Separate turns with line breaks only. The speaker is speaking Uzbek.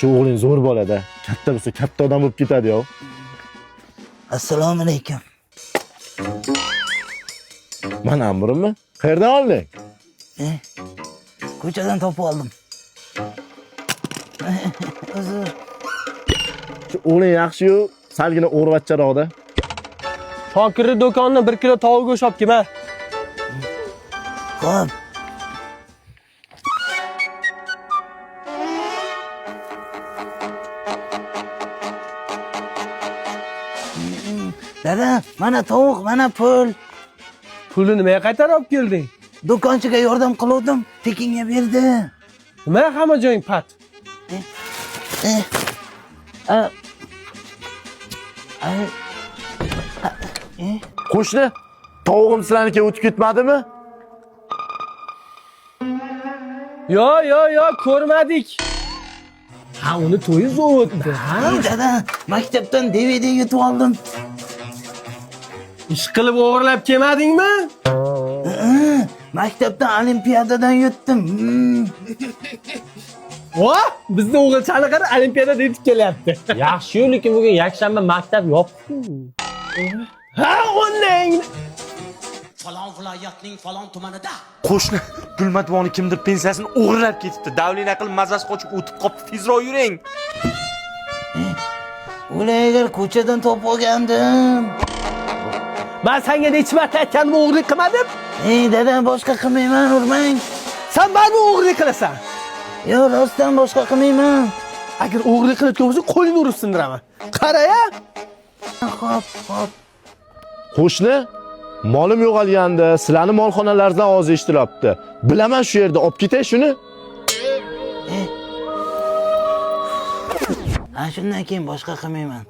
Shu o'g'ling zo'r bo'ladi. Katta bo'lsa, katta odam bo'lib ketadi-yo.
Assalomu alaykum.
Mana amrimmi? Qayerdan olding?
Ko'chadan topib oldim. Uzr.
Shu o'g'ling yaxshi-yu, salgina o'g'rivachcharoqda.
Shokirning do'konidan 1 kilo tovuq go'sht olib kelma.
Xo'p. Dada, mana tovuq, mana pul.
Pulni nimaga qaytarib olib kelding?
Do'konchiga yordam qildim, tekinga berdi.
Nima hamma joying pat?
Qo'shni, tovug'im sizlarnikiga o'tib ketmadimi?
Yo, ko'rmadik. Ha, uni to'yi zo'tdi. Ha,
Dada, maktabdan DVD yutib oldim.
ish qilib o'g'irlab kelmadingmi?
Maktabdan olimpiadadan yutdim.
Voh, bizning o'g'ilchani qara olimpiadada yetib kelyapti.
Yaxshi-yu, lekin bugun yakshanba maktab yo'q-ku.
Ha, onang.
Falon viloyatning falon tumanida
Qo'shni, Gulmatvoni kimdir pensiyasini o'g'irlab ketibdi. Davlin aql mazasi qochib o'tib qopti. Tezroq yuring.
Ular agar ko'chadan topib olgandim.
Men senga necha marta aytgandim o'g'irlik qilmadim?
Dada, boshqa qilmayman, urmang.
Sen baribir o'g'irlik qilasan.
Yo, rostdan boshqa qilmayman.
Agar o'g'irlik qilayotgan bo'lsa, qo'lingni urib sindiraman. Qara-ya.
Xo'p.
Qo'shni, molim yo'qolganda, sizlarni molxonalaringizdan ovoz eshitilyapti. Bilaman shu yerda olib ketay shuni.
Shundan keyin boshqa qilmayman.